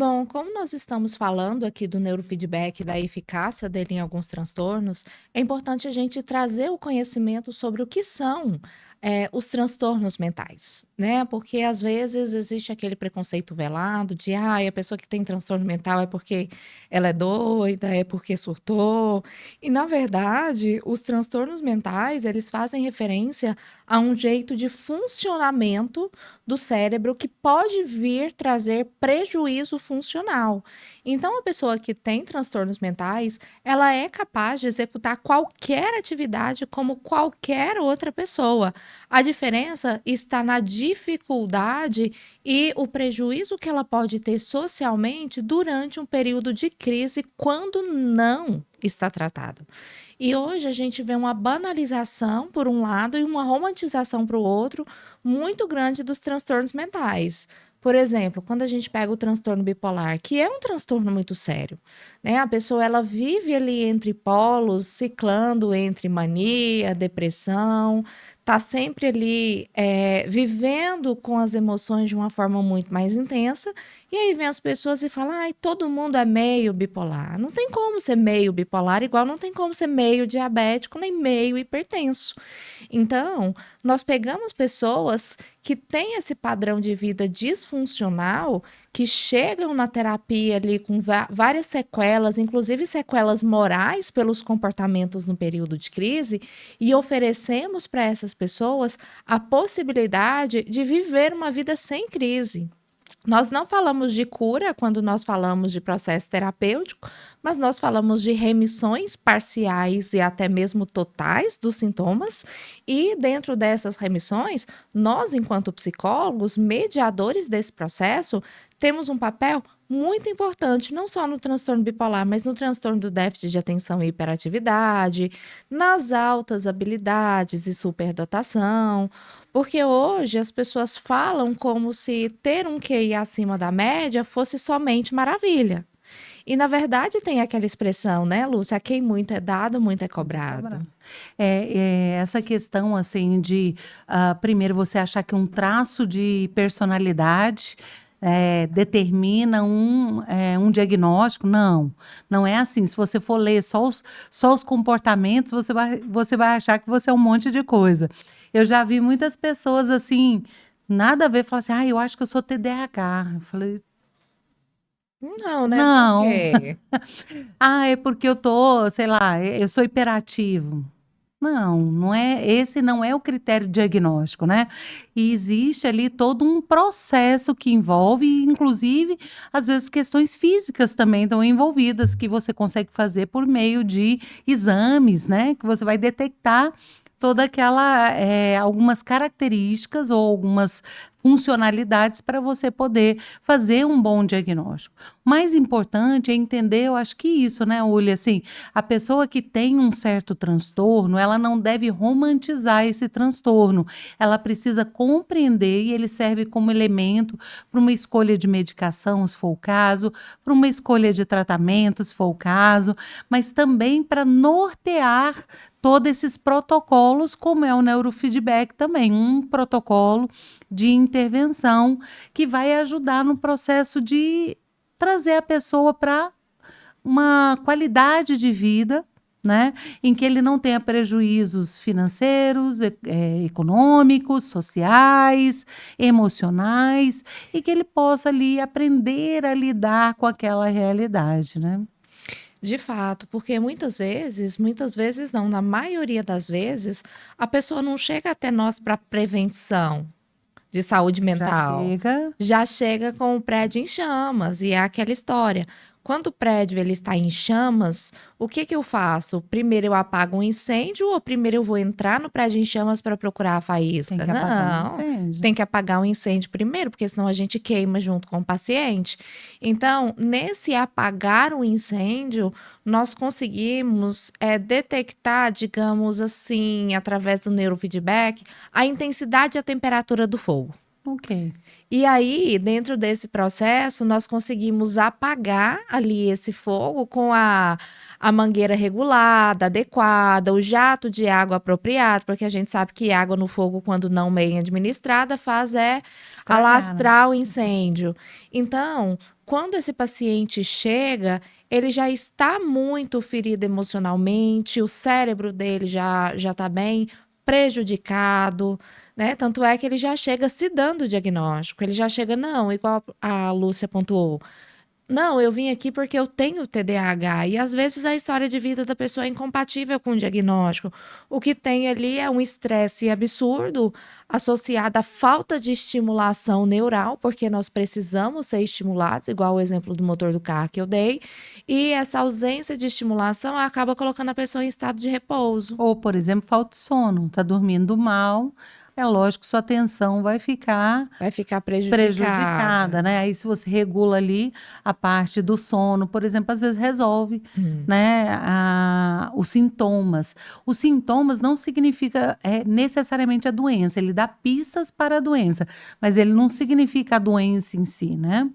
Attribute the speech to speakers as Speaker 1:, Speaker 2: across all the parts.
Speaker 1: Bom, como nós estamos falando aqui do neurofeedback, da eficácia dele em alguns transtornos, é importante a gente trazer o conhecimento sobre o que são, os transtornos mentais, né? Porque às vezes existe aquele preconceito velado de, a pessoa que tem transtorno mental é porque ela é doida, é porque surtou. E na verdade, os transtornos mentais, eles fazem referência a um jeito de funcionamento do cérebro que pode vir trazer prejuízo funcional. Então, a pessoa que tem transtornos mentais, ela é capaz de executar qualquer atividade como qualquer outra pessoa. A diferença está na dificuldade e o prejuízo que ela pode ter socialmente durante um período de crise quando não está tratado. E hoje a gente vê uma banalização por um lado e uma romantização para o outro muito grande dos transtornos mentais. Por exemplo, quando a gente pega o transtorno bipolar, que é um transtorno muito sério, né? A pessoa ela vive ali entre polos, ciclando entre mania, depressão, tá sempre ali vivendo com as emoções de uma forma muito mais intensa. E aí vem as pessoas e falam, ai, todo mundo é meio bipolar. Não tem como ser meio bipolar, igual não tem como ser meio diabético nem meio hipertenso. Então, nós pegamos pessoas que têm esse padrão de vida disfuncional, que chegam na terapia ali com várias sequelas, inclusive sequelas morais pelos comportamentos no período de crise, e oferecemos para essas pessoas a possibilidade de viver uma vida sem crise. Nós não falamos de cura quando nós falamos de processo terapêutico, mas nós falamos de remissões parciais e até mesmo totais dos sintomas. E dentro dessas remissões, nós, enquanto psicólogos, mediadores desse processo, temos um papel muito importante, não só no transtorno bipolar, mas no transtorno do déficit de atenção e hiperatividade, nas altas habilidades e superdotação, porque hoje as pessoas falam como se ter um QI acima da média fosse somente maravilha. E na verdade tem aquela expressão, né, Lúcia? A quem muito é dado, muito é
Speaker 2: Muito é cobrado.
Speaker 1: cobrado.
Speaker 2: Essa questão, assim, de, primeiro você achar que um traço de personalidade, determina um diagnóstico, não, não é assim. Se você for ler só os comportamentos, você vai achar que você é um monte de coisa. Eu já vi muitas pessoas, assim, nada a ver, falar assim: eu acho que eu sou TDAH. Eu falei:
Speaker 1: Não, né? Por
Speaker 2: "Não".
Speaker 1: quê?
Speaker 2: É porque eu tô, sei lá, eu sou hiperativo. Não, não é, esse não é o critério diagnóstico, né? E existe ali todo um processo que envolve, inclusive, às vezes questões físicas também estão envolvidas, que você consegue fazer por meio de exames, né? Que você vai detectar toda algumas características ou algumas funcionalidades para você poder fazer um bom diagnóstico. O mais importante é entender, eu acho que isso, né, Uli, assim, a pessoa que tem um certo transtorno, ela não deve romantizar esse transtorno. Ela precisa compreender e ele serve como elemento para uma escolha de medicação, se for o caso, para uma escolha de tratamento, se for o caso, mas também para nortear todos esses protocolos, como é o neurofeedback também, um protocolo de intervenção que vai ajudar no processo de trazer a pessoa para uma qualidade de vida, né, em que ele não tenha prejuízos financeiros, econômicos, sociais, emocionais, e que ele possa ali aprender a lidar com aquela realidade, né?
Speaker 1: De fato, porque muitas vezes não, na maioria das vezes, a pessoa não chega até nós para prevenção de saúde
Speaker 2: Já
Speaker 1: mental.
Speaker 2: chega.
Speaker 1: Já chega com o prédio em chamas, e é aquela história. Quando o prédio ele está em chamas, o que que eu faço? Primeiro eu apago um incêndio ou primeiro eu vou entrar no prédio em chamas para procurar a
Speaker 2: Tem
Speaker 1: faísca?
Speaker 2: que apagar o
Speaker 1: Não,
Speaker 2: incêndio.
Speaker 1: tem que apagar o incêndio primeiro, porque senão a gente queima junto com o paciente. Então, nesse apagar o incêndio, nós conseguimos detectar, digamos assim, através do neurofeedback, a intensidade e a temperatura do fogo.
Speaker 2: Ok.
Speaker 1: E aí, dentro desse processo, nós conseguimos apagar ali esse fogo com a mangueira regulada, adequada, o jato de água apropriado, porque a gente sabe que água no fogo, quando não bem administrada, faz
Speaker 2: Estragar, né?
Speaker 1: alastrar o incêndio. Então, quando esse paciente chega, ele já está muito ferido emocionalmente, o cérebro dele já está bem prejudicado, né? Tanto é que ele já chega se dando o diagnóstico. Ele já chega, não, igual a Lúcia pontuou. Não, eu vim aqui porque eu tenho TDAH. E às vezes a história de vida da pessoa é incompatível com o diagnóstico. O que tem ali é um estresse absurdo associado à falta de estimulação neural, porque nós precisamos ser estimulados, igual o exemplo do motor do carro que eu dei. E essa ausência de estimulação acaba colocando a pessoa em estado de repouso.
Speaker 2: Ou, por exemplo, falta de sono, tá dormindo mal, é lógico que sua atenção vai ficar
Speaker 1: Vai ficar
Speaker 2: prejudicada,
Speaker 1: prejudicada.
Speaker 2: né? Aí, se você regula ali a parte do sono, por exemplo, às vezes resolve,
Speaker 1: Hum.
Speaker 2: né, os sintomas. Os sintomas não significa necessariamente a doença, ele dá pistas para a doença, mas ele não significa a doença em si, né?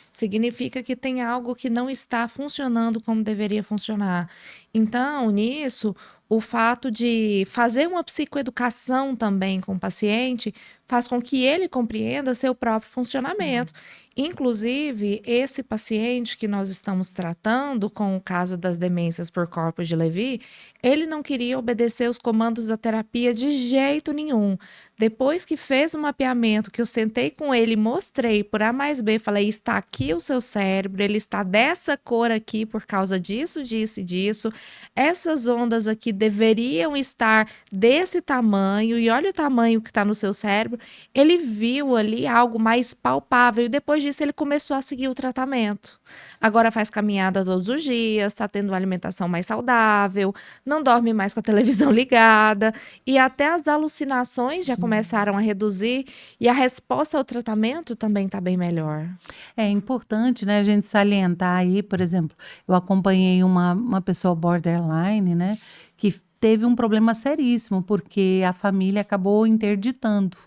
Speaker 1: Significa que tem algo que não está funcionando como deveria funcionar. Então, nisso, o fato de fazer uma psicoeducação também com o paciente faz com que ele compreenda seu próprio
Speaker 2: Sim.
Speaker 1: funcionamento. Inclusive, esse paciente que nós estamos tratando com o caso das demências por corpos de Levy, ele não queria obedecer os comandos da terapia de jeito nenhum. Depois que fez o mapeamento, que eu sentei com ele, mostrei por A mais B, falei: está aqui o seu cérebro, ele está dessa cor aqui por causa disso, disso e disso. Essas ondas aqui deveriam estar desse tamanho, e olha o tamanho que está no seu cérebro. Ele viu ali algo mais palpável, e depois disso ele começou a seguir o tratamento. Agora faz caminhada todos os dias, está tendo uma alimentação mais saudável, não dorme mais com a televisão ligada, e até as alucinações já começaram a reduzir, e a resposta ao tratamento também está bem melhor.
Speaker 2: É importante, né, a gente salientar aí, por exemplo, eu acompanhei uma pessoa borderline, né, que teve um problema seríssimo, porque a família acabou interditando,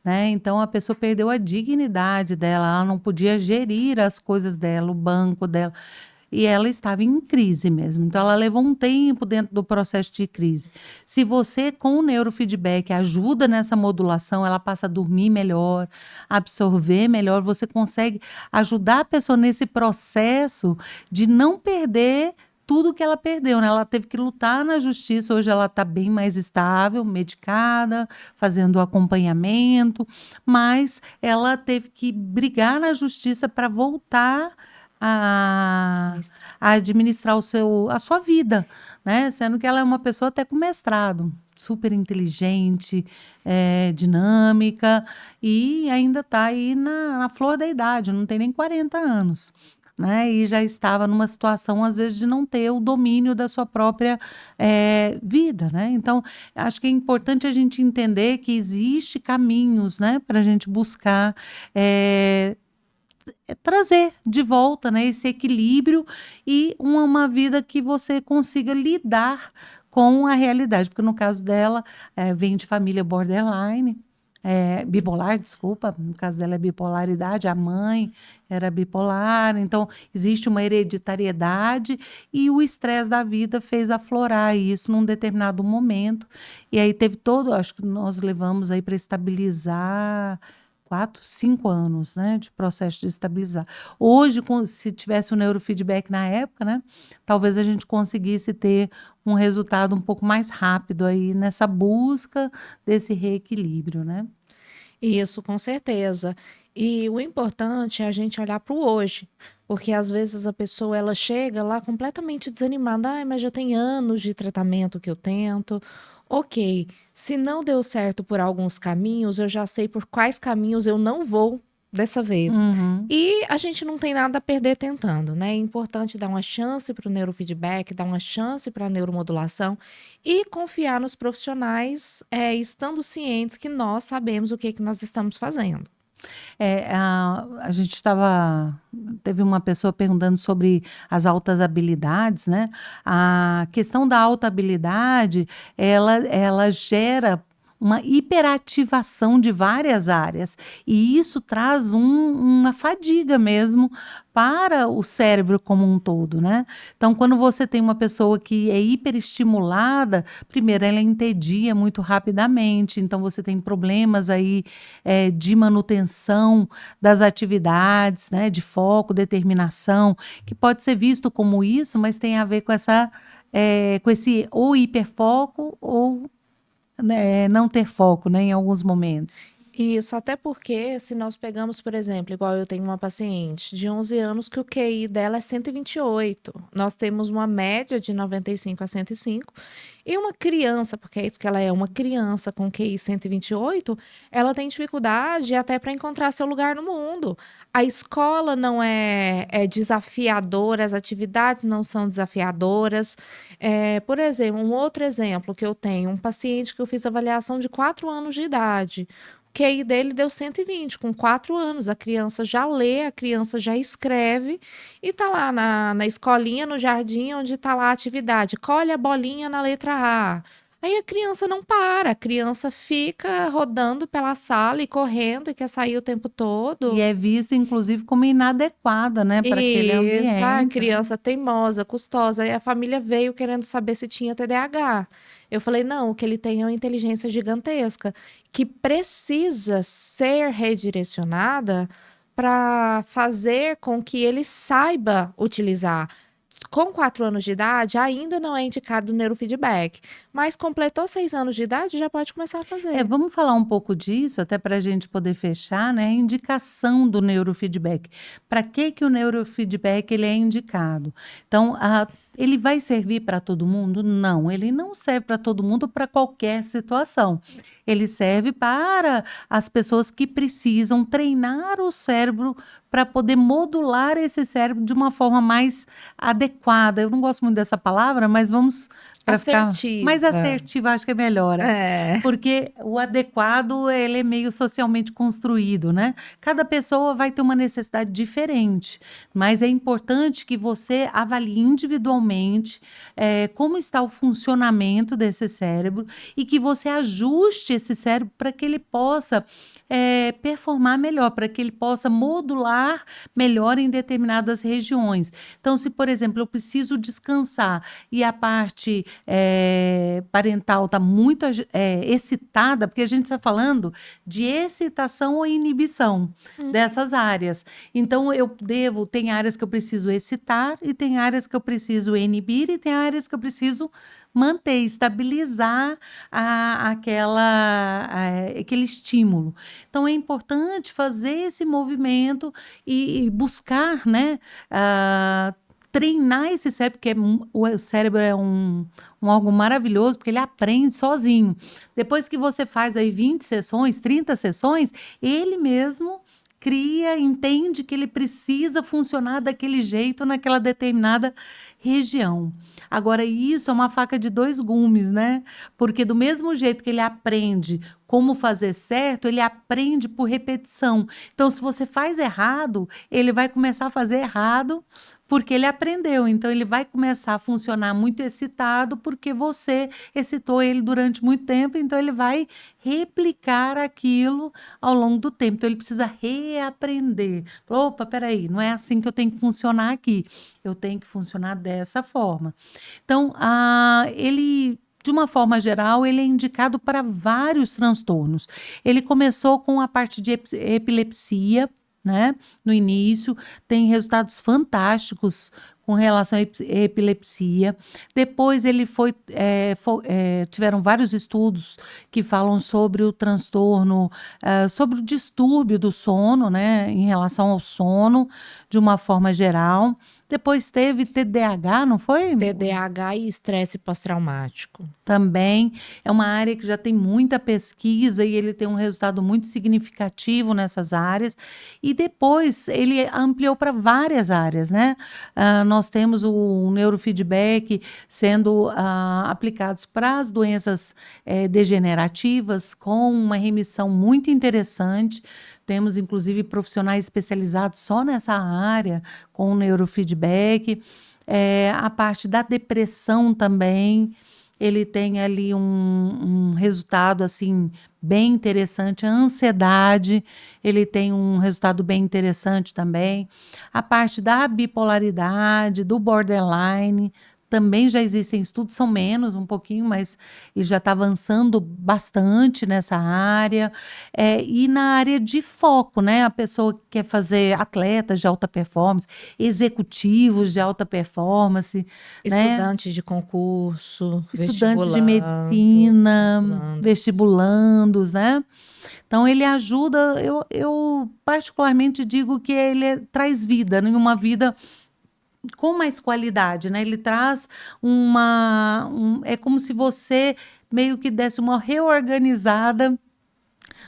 Speaker 2: né? Então a pessoa perdeu a dignidade dela, ela não podia gerir as coisas dela, o banco dela. E ela estava em crise mesmo. Então, ela levou um tempo dentro do processo de crise. Se você, com o neurofeedback, ajuda nessa modulação, ela passa a dormir melhor, absorver melhor, você consegue ajudar a pessoa nesse processo de não perder tudo que ela perdeu, né? Ela teve que lutar na justiça, hoje ela está bem mais estável, medicada, fazendo acompanhamento, mas ela teve que brigar na justiça para voltar a, a administrar a sua vida, né? Sendo que ela é uma pessoa até com mestrado, super inteligente, dinâmica, e ainda está aí na flor da idade, não tem nem 40 anos. Né? E já estava numa situação, às vezes, de não ter o domínio da sua própria vida, né? Então, acho que é importante a gente entender que existe caminhos, né, para a gente buscar trazer de volta, né, esse equilíbrio e uma vida que você consiga lidar com a realidade, porque no caso dela, vem de família borderline, bipolar, desculpa, no caso dela é bipolaridade, a mãe era bipolar, então existe uma hereditariedade e o estresse da vida fez aflorar isso num determinado momento, e aí teve acho que nós levamos aí para estabilizar 4, 5 anos, né, de processo de estabilizar. Hoje, se tivesse o neurofeedback na época, né, talvez a gente conseguisse ter um resultado um pouco mais rápido aí nessa busca desse reequilíbrio, né?
Speaker 1: Isso, com certeza. E o importante é a gente olhar para o hoje, porque às vezes a pessoa ela chega lá completamente desanimada, ai, mas já tem anos de tratamento que eu tento. Ok, se não deu certo por alguns caminhos, eu já sei por quais caminhos eu não vou dessa vez.
Speaker 2: Uhum.
Speaker 1: E a gente não tem nada a perder tentando, né? É importante dar uma chance para o neurofeedback, dar uma chance para a neuromodulação e confiar nos profissionais, estando cientes que nós sabemos o que que nós estamos fazendo.
Speaker 2: A gente teve uma pessoa perguntando sobre as altas habilidades, né? A questão da alta habilidade, ela gera uma hiperativação de várias áreas. E isso traz uma fadiga mesmo para o cérebro como um todo, né? Então, quando você tem uma pessoa que é hiperestimulada, primeiro, ela entedia muito rapidamente, então você tem problemas aí de manutenção das atividades, né? De foco, determinação, que pode ser visto como isso, mas tem a ver com com esse ou hiperfoco ou né, não ter foco, né, em alguns momentos.
Speaker 1: Isso, até porque se nós pegamos, por exemplo, igual eu tenho uma paciente de 11 anos que o QI dela é 128. Nós temos uma média de 95 a 105. E uma criança, porque é isso que ela é, uma criança com QI 128, ela tem dificuldade até para encontrar seu lugar no mundo. A escola não é desafiadora, as atividades não são desafiadoras. Por exemplo, um outro exemplo que eu tenho, um paciente que eu fiz avaliação de 4 anos de idade. O QI dele deu 120, com 4 anos. A criança já lê, a criança já escreve e tá lá na escolinha, no jardim, onde tá lá a atividade. Colhe a bolinha na letra A. Aí a criança não para, a criança fica rodando pela sala e correndo e quer sair o tempo
Speaker 2: E
Speaker 1: todo.
Speaker 2: é vista, inclusive, como inadequada, né, para aquele
Speaker 1: Isso, a
Speaker 2: ambiente, né?
Speaker 1: criança teimosa, custosa. Aí a família veio querendo saber se tinha TDAH. Eu falei, não, o que ele tem é uma inteligência gigantesca, que precisa ser redirecionada para fazer com que ele saiba utilizar. Com 4 anos de idade, ainda não é indicado neurofeedback, mas completou 6 anos de idade, já pode começar a fazer.
Speaker 2: Vamos falar um pouco disso, até para a gente poder fechar, né? A indicação do neurofeedback. Para que o neurofeedback ele é indicado? Então, ele vai servir para todo mundo? Não, ele não serve para todo mundo para qualquer situação. Ele serve para as pessoas que precisam treinar o cérebro para poder modular esse cérebro de uma forma mais adequada. Eu não gosto muito dessa palavra, mas vamos para ficar mais
Speaker 1: Assertiva.
Speaker 2: assertiva, acho que é melhor.
Speaker 1: É.
Speaker 2: Porque o adequado, ele é meio socialmente construído, né? Cada pessoa vai ter uma necessidade diferente, mas é importante que você avalie individualmente como está o funcionamento desse cérebro e que você ajuste esse cérebro para que ele possa performar melhor, para que ele possa modular melhor em determinadas regiões. Então, se, por exemplo, eu preciso descansar e a parte parental está muito excitada, porque a gente está falando de excitação ou inibição dessas áreas. Então, tem áreas que eu preciso excitar e tem áreas que eu preciso inibir e tem áreas que eu preciso manter, estabilizar aquele estímulo. Então, é importante fazer esse movimento e buscar, né, treinar esse cérebro, porque o cérebro é um órgão maravilhoso, porque ele aprende sozinho. Depois que você faz aí 20 sessões, 30 sessões, ele mesmo cria, entende que ele precisa funcionar daquele jeito naquela determinada região. Agora, isso é uma faca de dois gumes, né? Porque do mesmo jeito que ele aprende como fazer certo, ele aprende por repetição. Então, se você faz errado, ele vai começar a fazer errado porque ele aprendeu. Então, ele vai começar a funcionar muito excitado porque você excitou ele durante muito tempo. Então, ele vai replicar aquilo ao longo do tempo. Então, ele precisa reaprender. Opa, peraí, não é assim que eu tenho que funcionar aqui. Eu tenho que funcionar dessa forma. Então, de uma forma geral, ele é indicado para vários transtornos. Ele começou com a parte de epilepsia, né? No início, tem resultados fantásticos com relação à epilepsia. Depois tiveram vários estudos que falam sobre o transtorno, sobre o distúrbio do sono, né, em relação ao sono, de uma forma geral. Depois teve TDAH, não foi?
Speaker 1: TDAH e estresse pós-traumático.
Speaker 2: Também é uma área que já tem muita pesquisa e ele tem um resultado muito significativo nessas áreas. E depois ele ampliou para várias áreas, né? Nós temos o neurofeedback sendo aplicados para as doenças degenerativas com uma remissão muito interessante. Temos, inclusive, profissionais especializados só nessa área com o neurofeedback. A parte da depressão também. ele tem ali um resultado assim bem interessante. A ansiedade, ele tem um resultado bem interessante também. A parte da bipolaridade, do borderline, também já existem estudos, são menos um pouquinho, mas ele já está avançando bastante nessa área. E na área de foco, né? A pessoa que quer fazer atletas de alta performance, executivos de alta performance, né?
Speaker 1: Estudantes de concurso,
Speaker 2: Estudantes de
Speaker 1: vestibulando,
Speaker 2: medicina,
Speaker 1: postulandos.
Speaker 2: vestibulandos, né? Então ele ajuda, eu particularmente digo que ele traz vida, né? Uma vida com mais qualidade, né? Ele traz é como se você meio que desse uma reorganizada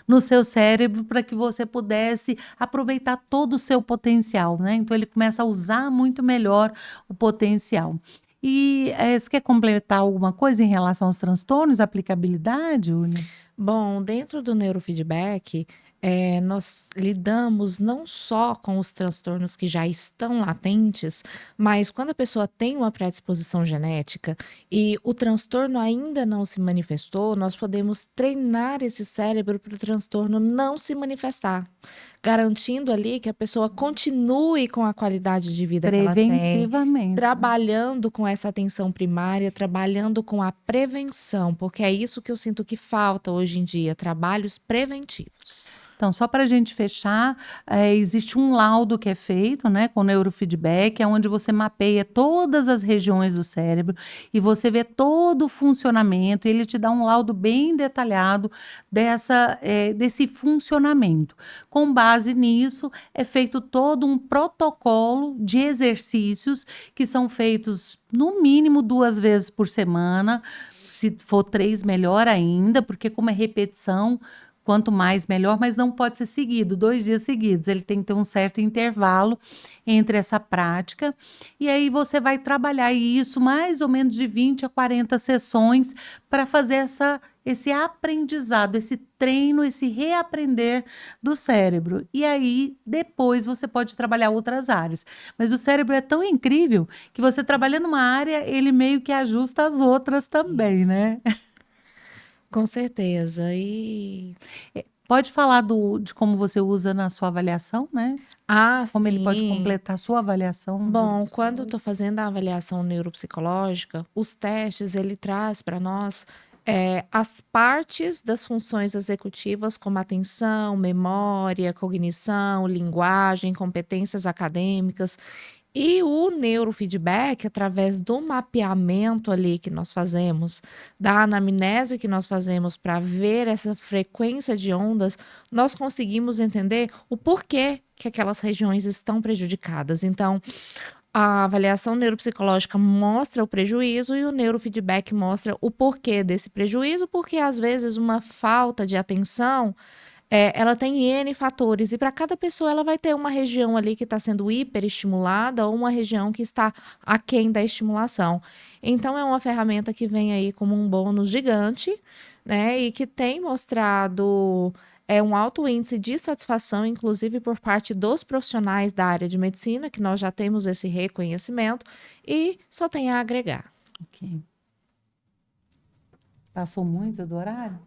Speaker 2: no seu cérebro para que você pudesse aproveitar todo o seu potencial, né? Então ele começa a usar muito melhor o potencial. E você quer completar alguma coisa em relação aos transtornos, aplicabilidade, Uni?
Speaker 1: Bom, dentro do neurofeedback, nós lidamos não só com os transtornos que já estão latentes, mas quando a pessoa tem uma predisposição genética e o transtorno ainda não se manifestou, nós podemos treinar esse cérebro para o transtorno não se manifestar, garantindo ali que a pessoa continue com a qualidade de vida que ela tem,
Speaker 2: Preventivamente, né?
Speaker 1: trabalhando com essa atenção primária, trabalhando com a prevenção, porque é isso que eu sinto que falta hoje em dia, trabalhos preventivos.
Speaker 2: Então, só para a gente fechar, existe um laudo que é feito, né, com neurofeedback, é onde você mapeia todas as regiões do cérebro e você vê todo o funcionamento, e ele te dá um laudo bem detalhado desse funcionamento. Com base nisso, é feito todo um protocolo de exercícios que são feitos no mínimo 2 vezes por semana. Se for 3, melhor ainda, porque como é repetição, quanto mais, melhor, mas não pode ser seguido, 2 dias seguidos. Ele tem que ter um certo intervalo entre essa prática. E aí você vai trabalhar isso mais ou menos de 20 a 40 sessões para fazer esse aprendizado, esse treino, esse reaprender do cérebro. E aí, depois, você pode trabalhar outras áreas. Mas o cérebro é tão incrível que você trabalhando uma área, ele meio que ajusta as outras também,
Speaker 1: Isso.
Speaker 2: né?
Speaker 1: Com certeza. E
Speaker 2: Pode falar de como você usa na sua avaliação, né? Como ele pode
Speaker 1: sim.
Speaker 2: completar a sua avaliação
Speaker 1: Bom, quando eu estou
Speaker 2: neuropsicológica.
Speaker 1: fazendo a avaliação neuropsicológica, os testes ele traz para nós as partes das funções executivas, como atenção, memória, cognição, linguagem, competências acadêmicas. E o neurofeedback, através do mapeamento ali que nós fazemos, da anamnese que nós fazemos para ver essa frequência de ondas, nós conseguimos entender o porquê que aquelas regiões estão prejudicadas. Então, a avaliação neuropsicológica mostra o prejuízo e o neurofeedback mostra o porquê desse prejuízo, porque às vezes uma falta de atenção ela tem N fatores, e para cada pessoa ela vai ter uma região ali que está sendo hiperestimulada ou uma região que está aquém da estimulação. Então, é uma ferramenta que vem aí como um bônus gigante, né? E que tem mostrado um alto índice de satisfação, inclusive por parte dos profissionais da área de medicina, que nós já temos esse reconhecimento, e só tem a agregar.
Speaker 2: Ok. Passou muito do horário?